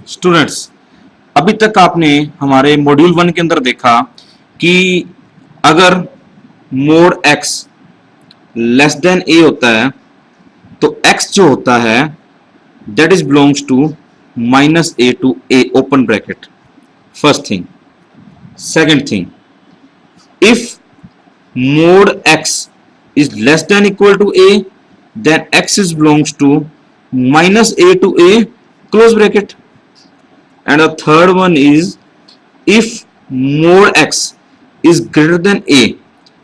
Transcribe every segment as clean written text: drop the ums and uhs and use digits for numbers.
Students, अभी तक आपने हमारे मॉड्यूल 1 के अंदर देखा कि अगर mod x less than a होता है तो x जो होता है that is belongs to minus a to a open bracket. First thing. Second thing, if mod x is less than equal to a, then x is belongs to minus a to a close bracket. And the third one is, if mod x is greater than a,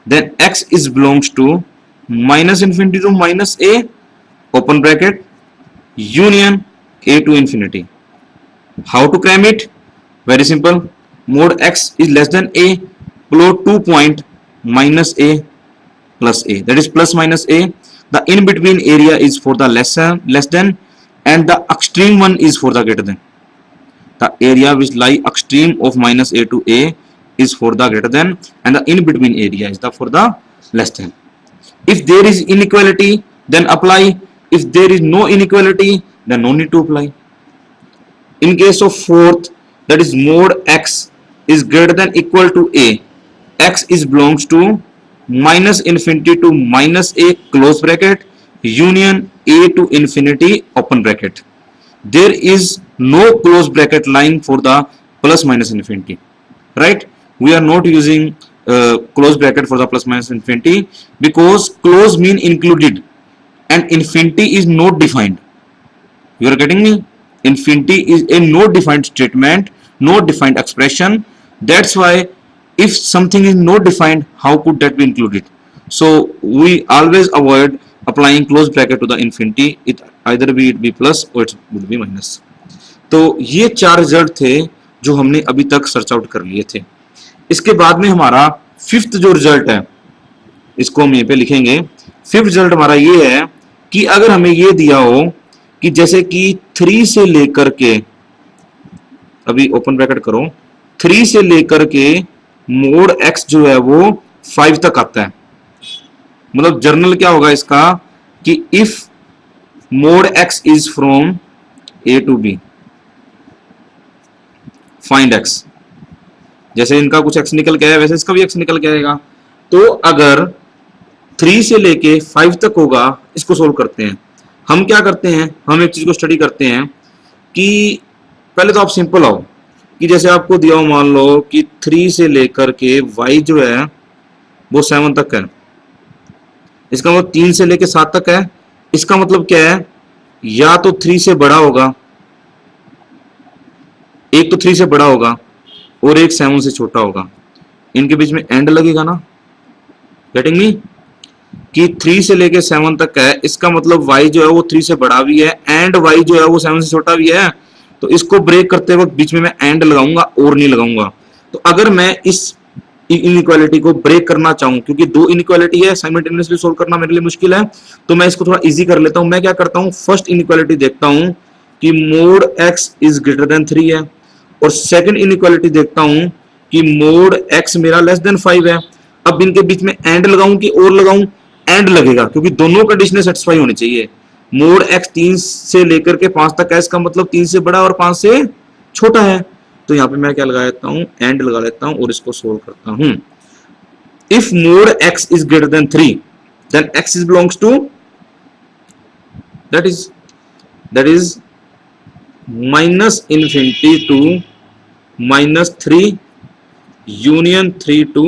then x is belongs to minus infinity to minus a open bracket union a to infinity. How to cram it? Very simple. Mod x is less than a, plot 2 point minus a plus a, that is plus minus a. The in between area is for the less than, and the extreme one is for the greater than. The area which lie extreme of minus a to a is for the greater than, and the in between area is the for the less than. If there is inequality, then apply. If there is no inequality, then no need to apply. In case of fourth, that is mod x is greater than equal to a, x is belongs to minus infinity to minus a close bracket union a to infinity open bracket. There is no close bracket line for the plus minus infinity, right? We are not using close bracket for the plus minus infinity because close mean included and infinity is not defined. You are getting me? Infinity is a not defined statement, not defined expression. That's why if something is not defined, how could that be included? So we always avoid applying close bracket to the infinity. It either be plus or it would be minus. तो ये चार result थे जो हमने अभी तक search out कर लिए थे. इसके बाद में हमारा फिफ्थ जो रिजल्ट है, इसको हम यहीं पे लिखेंगे. फिफ्थ रिजल्ट हमारा ये है कि अगर हमें ये दिया हो कि जैसे कि 3 से लेकर के, अभी ओपन ब्रैकेट करो, 3 से लेकर के मोड x जो है वो 5 तक आता है. मतलब जर्नल क्या होगा इसका कि if mod x is from a to b, find x. जैसे इनका कुछ x निकल के आया वैसे इसका भी x निकल के आएगा. तो अगर 3 से लेके 5 तक होगा, इसको सोल्व करते हैं. हम क्या करते हैं, हम एक चीज को स्टडी करते हैं कि पहले तो आप सिंपल आओ कि जैसे आपको दिया हो, मान लो कि 3 से लेकर के y जो है वो 7 तक है. इसका मतलब 3 से लेके 7 तक है. इसका मतलब क्या है, या तो 3 से बड़ा होगा, एक तो 3 से बड़ा होगा और एक 7 से छोटा होगा. इनके बीच में एंड लगेगा ना. Getting me? कि 3 से लेके 7 तक है, इसका मतलब y जो है वो 3 से बड़ा भी है एंड y जो है वो 7 से छोटा भी है. तो इसको ब्रेक करते वक्त बीच में मैं एंड लगाऊंगा और नहीं लगाऊंगा. तो अगर मैं इस इनइक्वालिटी को ब्रेक करना चाहूं, क्योंकि दो इनइक्वालिटी है, साइमल्टेनियसली सोल्व करना मेरे लिए मुश्किल है, तो मैं इसको थोड़ा इजी कर लेता हूं. मैं क्या करता हूं, फर्स्ट इनइक्वालिटी देखता हूं कि mod x is greater than 3 है, और सेकंड इनइक्वालिटी देखता हूं कि मोड x मेरा लेस देन 5 है. अब इनके बीच में एंड लगाऊं कि और लगाऊं, एंड लगेगा क्योंकि दोनों कंडीशनें सेटिस्फाई होनी चाहिए. मोड x 3 से लेकर के 5 तक है, इसका मतलब 3 से बड़ा और 5 से छोटा है. तो यहां पे मैं क्या लगा लेता हूं, एंड लगा लेता हूं और इसको सोल्व करता हूं. If mod x is greater than 3, then x is belongs to that is minus infinity to minus 3 union 3 to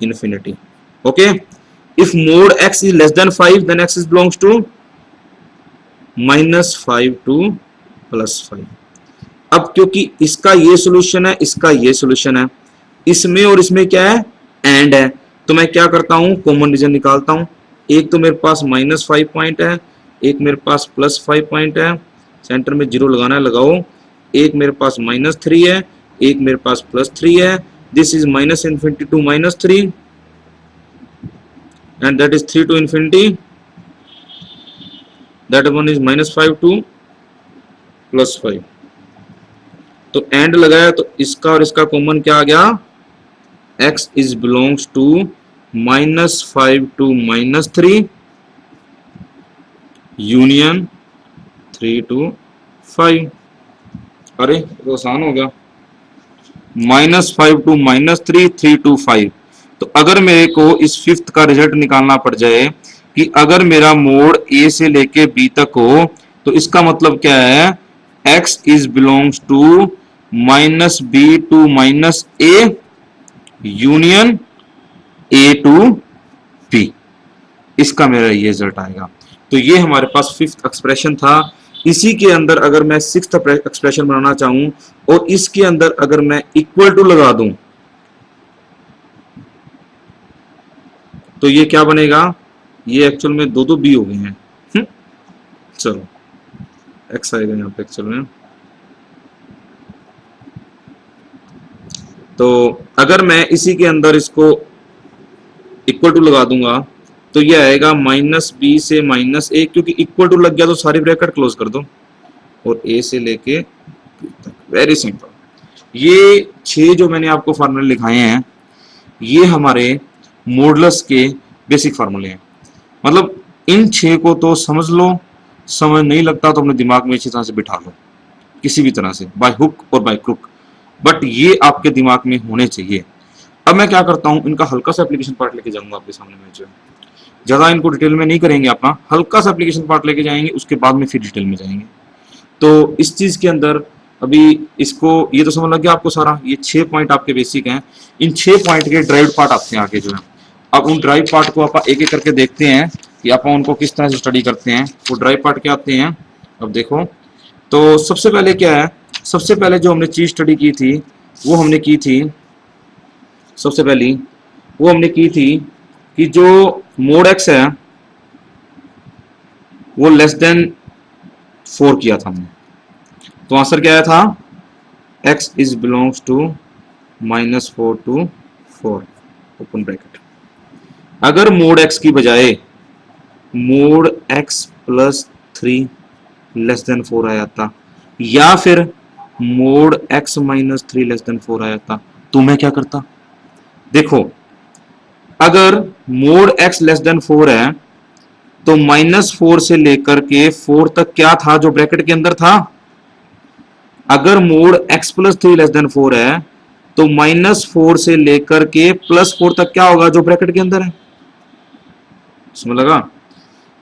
infinity. Okay, if mod x is less than 5, then x is belongs to minus 5 to plus 5. अब क्योंकि इसका ये solution है, इसका ये solution है, इसमें और इसमें क्या है, एंड है, तो मैं क्या करता हूं, कॉमन रीजन निकालता हूं. एक तो मेरे पास -5 पॉइंट है, एक मेरे पास +5 पॉइंट है, सेंटर में 0 लगाना है, लगाओ. एक मेरे पास -3 है, एक मेरे पास +3 है. This is minus infinity to minus 3 and that is 3 to infinity. That one is -5 to +5. तो एंड लगाया तो इसका और इसका कॉमन क्या आ गया, x is belongs to -5 to -3 union 3 to 5. अरे तो आसान हो गया, -5 to -3, 3 to 5। तो अगर मेरे को इस फिफ्थ का रिजल्ट निकालना पड़ जाए कि अगर मेरा मोड ए से लेके बी तक हो, तो इसका मतलब क्या है, x is belongs to -b to -a union a to b। इसका मेरा ये रिजल्ट आएगा। तो ये हमारे पास फिफ्थ एक्सप्रेशन था। इसी के अंदर अगर मैं सिक्स्थ एक्सप्रेशन बनाना चाहूं और इसके अंदर अगर मैं इक्वल टू लगा दूं, तो ये क्या बनेगा, ये एक्चुअल में दो दो बी हो गए हैं। चलो एक्स आएगा यहाँ पे एक्चुअल में। तो अगर मैं इसी के अंदर इसको इक्वल टू लगा दूंगा, तो ये आएगा -b से -a, क्योंकि इक्वल टू लग गया तो सारी ब्रैकेट क्लोज कर दो और a से लेके b तक। Very simple. ये 6 जो मैंने आपको फार्मूले लिखाए हैं, ये हमारे मॉडुलस के बेसिक फार्मूले हैं। मतलब इन 6 को तो समझ लो, समझ नहीं लगता तो अपने दिमाग में अच्छी तरह से बिठा लो, किसी भी तरह से, बाय हुक और बाय क्रुक, बट ये आपके दिमाग में होने चाहिए। अब मैं क्या करता हूँ, इनका हल्का सा एप्लीकेशन पार्ट लेके जाऊंगा आपके सामने में। जो ज्यादा इनको डिटेल में नहीं करेंगे, अपना हल्का सा एप्लीकेशन पार्ट लेके जाएंगे, उसके बाद में फिर डिटेल में जाएंगे। तो इस चीज के अंदर अभी इसको ये तो समझ लग गया आपको सारा। ये 6 पॉइंट आपके बेसिक हैं। इन 6 पॉइंट के ड्राइव पार्ट आते हैं आगे जो है। अब उन ड्राइव पार्ट को आप एक एक करके देखते हैं कि आप उनको किस तरह से स्टडी करते हैं। वो ड्राइव पार्ट क्या आते हैं, अब देखो। तो सबसे पहले क्या है, सबसे पहले जो हमने चीज स्टडी की थी, वो हमने की थी, सबसे पहली वो हमने की थी कि जो मोड एक्स है वो लेस देन 4 किया था हमने। तो आंसर क्या आया था, x is belongs to -4 to 4 open bracket. अगर मोड x की बजाय mod x plus 3 less than 4 आया था, या फिर mod x minus 3 less than 4 आया था, तो मैं क्या करता। देखो, अगर मोड x लेस देन 4 है तो -4 से लेकर के 4 तक क्या था जो ब्रैकेट के अंदर था। अगर mod x plus 3 less than 4 है तो -4 से लेकर के +4 तक क्या होगा जो ब्रैकेट के अंदर है। समझ लगा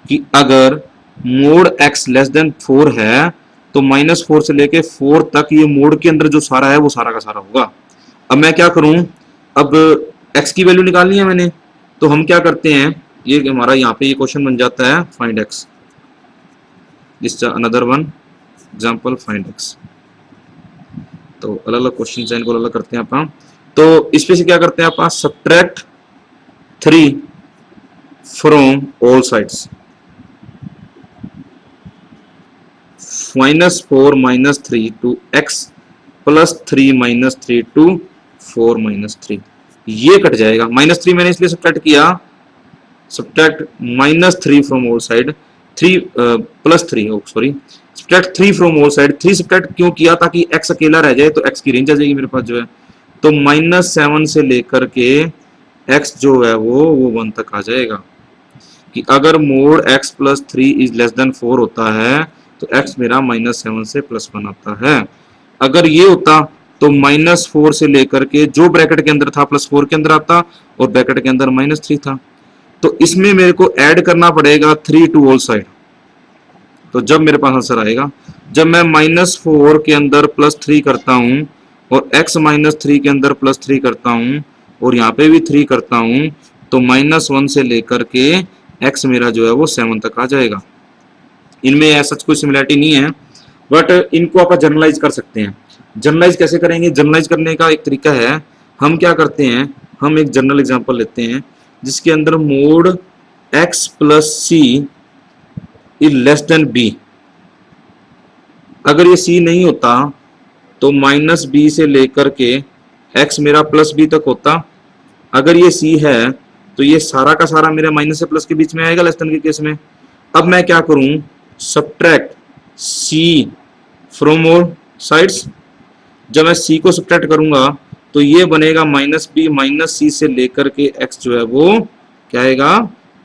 कि अगर मोड x लेस देन 4 है तो -4 से लेके 4 तक ये मोड के अंदर जो सारा है वो सारा का सारा होगा। अब मैं क्या करूं, अब x की वैल्यू निकालनी है मैंने, तो हम क्या करते हैं, ये हमारा यहाँ पे ये क्वेश्चन बन जाता है find x। This another one example find x। तो अलग अलग क्वेश्चन है, इनको अलग अलग करते हैं आप। तो इस पे से क्या करते हैं आप, subtract 3 from all sides, -4 -3 to x plus 3 -3 to 4 -3। ये कट जाएगा। -3 मैंने इसलिए सब्ट्रैक्ट किया, subtract -3 from all side, 3 plus 3, sorry, subtract 3 from all side. 3 subtract क्यों किया, ताकि x अकेला रह जाए तो x की रेंज आ जाएगी मेरे पास जो है। तो -7 से लेकर के x जो है वो 1 तक आ जाएगा। कि अगर mod x plus 3 is less than 4 होता है तो x मेरा -7 से +1 आता है। अगर ये होता तो -4 से लेकर के जो ब्रैकेट के अंदर था +4 के अंदर आता, और ब्रैकेट के अंदर -3 था। तो इसमें मेरे को ऐड करना पड़ेगा 3 टू ऑल साइड। तो जब मेरे पास आंसर आएगा, जब मैं -4 के अंदर +3 करता हूं और x -3 के अंदर +3 करता हूं और यहाँ पे भी 3 करता हूं, तो -1 से लेकर के x मेरा जो है वो 7 तक आ जाएगा। इनमें ऐसा कोई सिमिलरिटी नहीं है, बट इनको आप जनरलाइज कर सकते हैं। जनरलाइज कैसे करेंगे, जनरलाइज करने का एक तरीका है, हम क्या करते हैं, हम एक जनरल एग्जांपल लेते हैं जिसके अंदर mod x plus C is less than b। अगर ये c नहीं होता तो -b से लेकर के x मेरा +b तक होता। अगर ये c है तो ये सारा का सारा मेरा माइनस से प्लस के बीच में आएगा लेस देन के केस में। अब मैं क्या करूं, subtract c from all sides. जब मैं c को सब्ट्रैक्ट करूंगा तो ये बनेगा -b माइनस c से लेकर के x जो है वो क्या आएगा,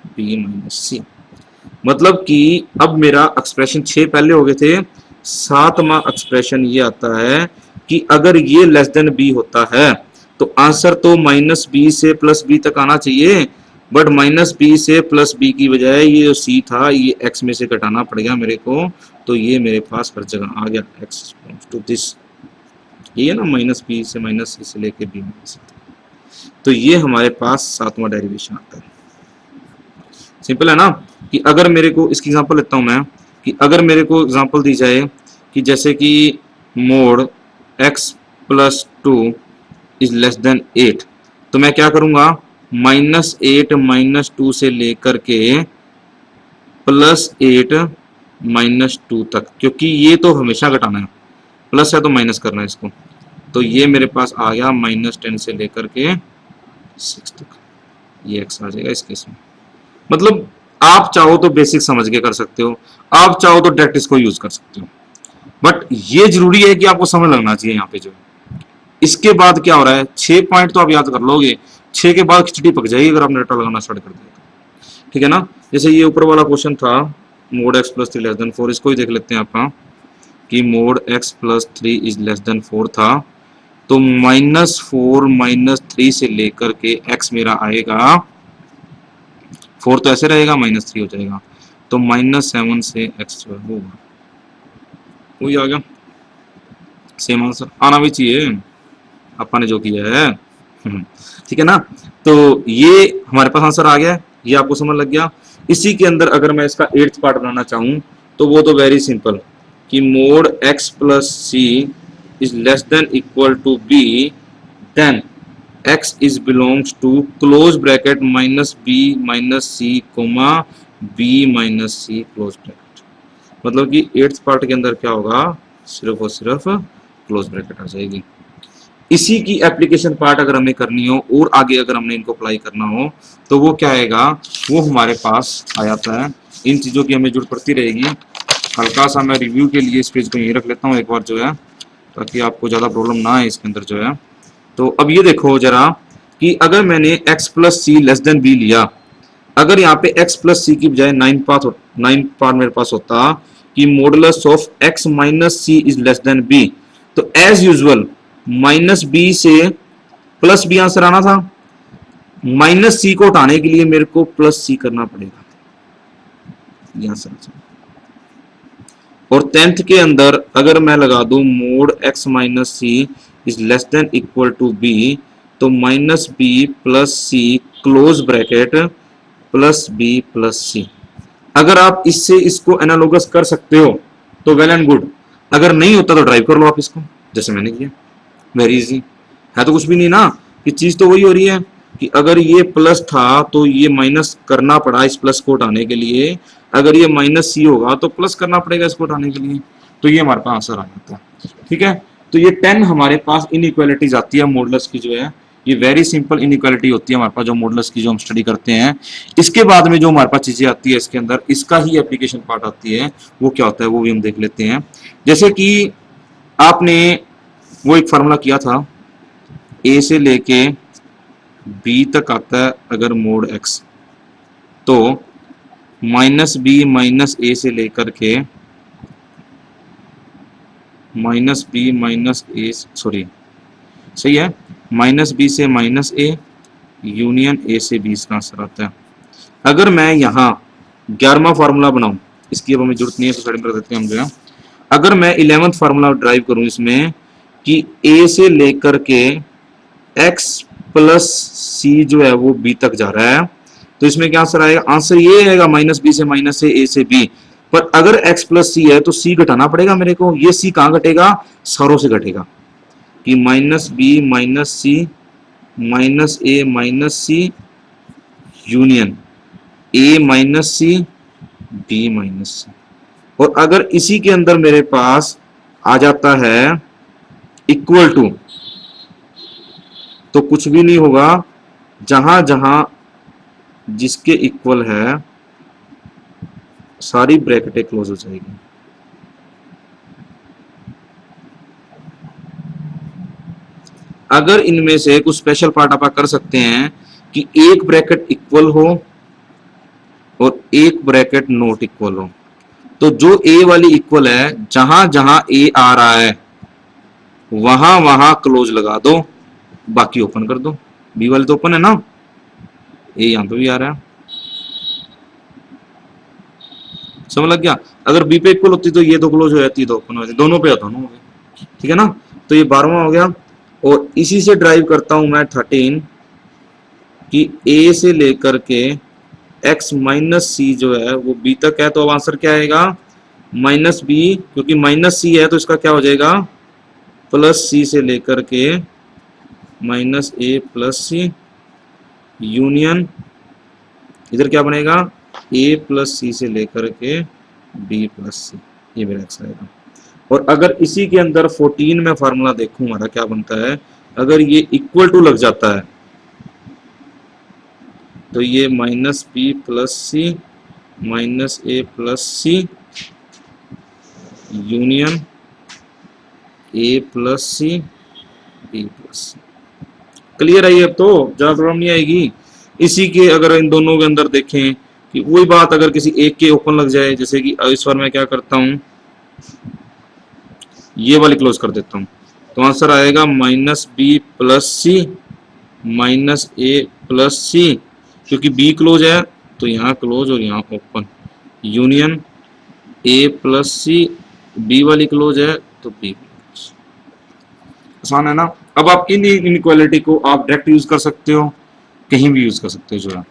b माइनस c। मतलब कि अब मेरा एक्सप्रेशन 6 पहले हो गए थे, सातवां एक्सप्रेशन ये आता है कि अगर ये लेस देन बी होता है तो आंसर तो माइनस बी से प्लस बी तक आना चाहिए, बट माइनस बी से प्लस बी की बजाय ये जो सी था ये एक्स में से घटाना पड़ेगा मेरे को, तो ये मेरे पास हर जगह आ गया एक्स टू दिस, ये ना माइनस बी से माइनस सी से लेके बी माइनस, तो ये हमारे पास सातवां डेरिवेशन आता है। सिंपल है ना कि अगर मेरे को इसकी एग्जांपल लेता हूं मैं कि अगर मेरे को एग्जांपल दी जाए कि जैसे कि mod x plus two is less then 8, तो मैं क्या करूंगा, -8 -2 से लेकर के +8 -2 तक, क्योंकि ये तो हमेशा घटाना है, प्लस है तो माइनस करना है इसको, तो ये मेरे पास आ गया -10 से लेकर के 6 तक, ये x आ जाएगा इस केस में। मतलब आप चाहो तो बेसिक समझ के कर सकते हो, आप चाहो तो डायरेक्ट इसको यूज कर सकते हो, बट ये जरूरी है कि आपको समझ लगना चाहिए यहाँ पे जो। इसके बाद क्या हो रहा है, 6 पॉइंट तो आप याद कर लोगे, 6 के बाद खिचड़ी पक जाएगी अगर आपने रट्टा लगाना स्टार्ट कर दिया, ठीक है ना। जैसे ये ऊपर वाला क्वेश्चन था mode x plus 3 less than 4, इसको ही देख लेते हैं आपका कि mod x plus 3 is less than 4 था, तो -4 -3 से लेकर के x मेरा आएगा 4, तो ऐसे रहेगा -3 हो जाएगा, तो -7 से x जो है वो वही आ गया, सेम आंसर आना भी चाहिए अपन ने जो किया है, ठीक है ना। तो ये हमारे पास आंसर आ गया, ये आपको समझ लग गया। इसी के अंदर अगर मैं इसका 8th पार्ट बनाना चाहूं तो वो तो वेरी सिंपल कि mod x plus C is less than equal to B, then x is belongs to close bracket -b -c comma b -c close bracket, मतलब कि 8th पार्ट के अंदर क्या होगा, सिर्फ और सिर्फ क्लोज ब्रैकेट आ जाएगी। इसी की एप्लीकेशन पार्ट अगर हमें करनी हो और आगे अगर हमने इनको अप्लाई करना हो तो वो क्या आएगा, वो हमारे पास आ जाता है। इन चीज़ों की हमें जरूरत पड़ती रहेगी। हल्का सा मैं रिव्यू के लिए इस पेज को यहीं रख लेता हूँ एक बार जो है, ताकि आपको ज़्यादा प्रॉब्लम ना आए इसके अंदर जो है। तो अब ये देखो जरा कि अगर मैंने x प्लस सी लेस देन बी लिया, अगर यहाँ पे x प्लस सी की बजाय 9 पार्ट मेरे पास होता कि modulus of x minus C is less than B, तो एज यूजुअल -b से +b आंसर आना था, -c को हटाने के लिए मेरे को +c करना पड़ेगा, यहां से। और 10th के अंदर अगर मैं लगा दूं mod x minus C is less than equal to b, तो -b plus c close bracket +b plus c। अगर आप इससे इसको एनालॉगस कर सकते हो तो वेल एंड गुड, अगर नहीं होता तो ड्राइव कर लो आप इसको, जैसे मैंने किया, वेरी इजी है। तो कुछ भी नहीं ना, कि चीज तो वही हो रही है कि अगर ये प्लस था तो ये माइनस करना पड़ा इस प्लस को हटाने के लिए, अगर ये -c होगा तो प्लस करना पड़ेगा इसको हटाने के लिए, तो ये हमारे पास आंसर आ जाता है, ठीक है। तो ये 10 हमारे पास इनइक्वालिटीज आती है मॉडुलस की जो है, ये वेरी सिंपल इनइक्वालिटी होती है हमारे पास जो मॉडुलस की जो हम स्टडी करते हैं। इसके बाद में जो हमारे पास चीजें आती है इसके अंदर, इसका ही एप्लीकेशन पार्ट आती है, वो क्या होता है वो भी हम देख लेते हैं। जैसे कि आपने वो एक फार्मूला किया था a से लेके b तक आता है अगर मोड x, तो -b -a से लेकर के -b -a सॉरी सही है, -b से -a यूनियन a से b इसका आंसर आता है। अगर मैं यहाँ 11वां फार्मूला बनाऊं, इसकी अब हमें जरूरत नहीं है तो साइड में रख देते हैं हम जो है। अगर मैं 11th फार्मूला ड्राइव करूं इसमें कि a से लेकर के x प्लस c जो है वो b तक जा रहा है, तो इसमें क्या आंसर आएगा, आंसर ये आएगा -b से -a से b। पर अगर x प्लस c है तो c घटाना पड़ेगा मेरे को, ये c कहाँ घटेगा, सारों से घटेगा कि -b -c -a -c union a -c b -c। और अगर इसी के अंदर मेरे पास आ जाता है इक्वल टू, तो कुछ भी नहीं होगा, जहां जहां जिसके इक्वल है सारी ब्रैकेटें क्लोज हो जाएगी। अगर इनमें से कुछ स्पेशल पार्ट आप कर सकते हैं कि एक ब्रैकेट इक्वल हो और एक ब्रैकेट नॉट इक्वल हो, तो जो ए वाली इक्वल है, जहां जहां ए आ रहा है वहां वहां क्लोज लगा दो, बाकी ओपन कर दो। बी वाले तो ओपन है ना, ए यहां पे भी आ रहा है, समझ लग गया। अगर बी पे इक्वल होती तो ये तो क्लोज हो जाती, तो ओपन हो जाती, दोनों पे दोनों हो गए, ठीक है ना। तो ये 12वां हो गया। और इसी से ड्राइव करता हूं मैं 13 कि ए से लेकर के x माइनस सी जो है वो b तक है, तो अब आंसर क्या आएगा, माइनस बी, क्योंकि माइनस सी है तो इसका क्या हो जाएगा, प्लस सी से लेकर के minus A plus C union, इधर क्या बनेगा, a प्लस सी से लेकर के b प्लस सी, ये मेरा x आएगा। और अगर इसी के अंदर 14 में फार्मूला देखूं हमारा क्या बनता है, अगर ये इक्वल टू लग जाता है तो ये minus B plus C minus A plus C union A plus C B plus C. Clear है ये, अब तो ज्यादा प्रॉब्लम नहीं आएगी। इसी के अगर इन दोनों के अंदर देखें कि वही बात अगर किसी एक के ओपन लग जाए, जैसे कि इस बार मैं क्या करता हूं, ये वाली क्लोज कर देता हूं, तो आंसर आएगा minus B plus C minus A plus C, क्योंकि बी क्लोज है तो यहाँ क्लोज और यहाँ open, union A plus C, B वाली क्लोज है तो बी क्लोज। आसान है ना। अब आप इन इनइक्वालिटी को आप डायरेक्ट यूज कर सकते हो, कहीं भी यूज कर सकते हो जो है।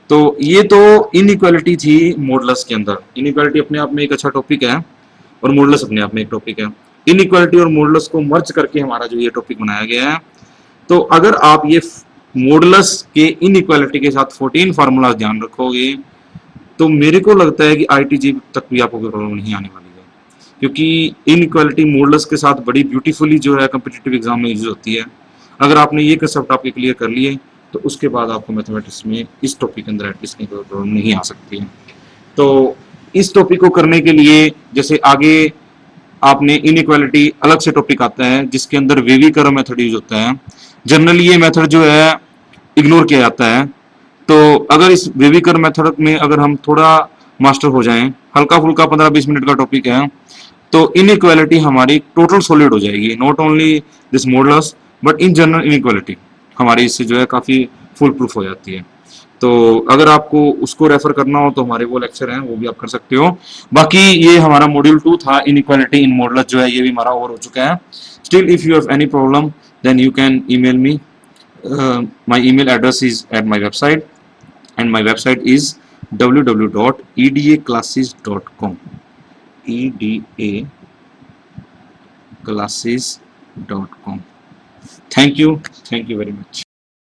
तो ये तो इनइक्वालिटी थी मॉडुलस के अंदर। इनइक्वालिटी अपने आप में एक अच्छा टॉपिक है और मॉडुलस अपने आप में एक टॉपिक है। इनइक्वालिटी और मॉडुलस को मर्ज करके हमारा जो ये टॉपिक बनाया गया है। तो अगर आप ये मॉडुलस के इनइक्वालिटी के साथ 14 फार्मूला ध्यान रखोगे तो मेरे को लगता है कि आईटीजी तक भी आपको कोई प्रॉब्लम नहीं आने वाली है, क्योंकि इनइक्वालिटी मॉडुलस के साथ बड़ी ब्यूटीफुली जो है कॉम्पिटिटिव एग्जाम में यूज होती है। अगर आपने ये कंसेप्ट आपके क्लियर कर लिए तो उसके बाद आपको मैथमेटिक्स में इस टॉपिक के अंदर एटलीस्ट कोई प्रॉब्लम नहीं आ सकती है। तो इस टॉपिक को करने के लिए जैसे आगे आपने इनइक्वालिटी अलग से टॉपिक आता है जिसके अंदर वेवी कर्व मेथड यूज होता है। जनरली ये मेथड जो है इग्नोर किया जाता है। तो अगर इस वेवी कर्व मेथड में अगर हम थोड़ा मास्टर हो जाएं, हल्का फुल्का 15-20 मिनट का टॉपिक है, तो इनइक्वालिटी हमारी टोटल सॉलिड हो जाएगी। Not only this modulus but in general inequality हमारी इससे जो है काफी फुल प्रूफ हो जाती है। तो अगर आपको उसको रेफर करना हो तो हमारे वो लेक्चर हैं, वो भी आप कर सकते हो। बाकी ये हमारा मॉड्यूल 2 था, इनइक्वालिटी इन मॉडुलस जो है ये भी हमारा ओवर हो चुका है। Still if you have any problem then you can email me. My email address is at my website and my website is www.edaclasses.com edaclasses.com. Thank you very much.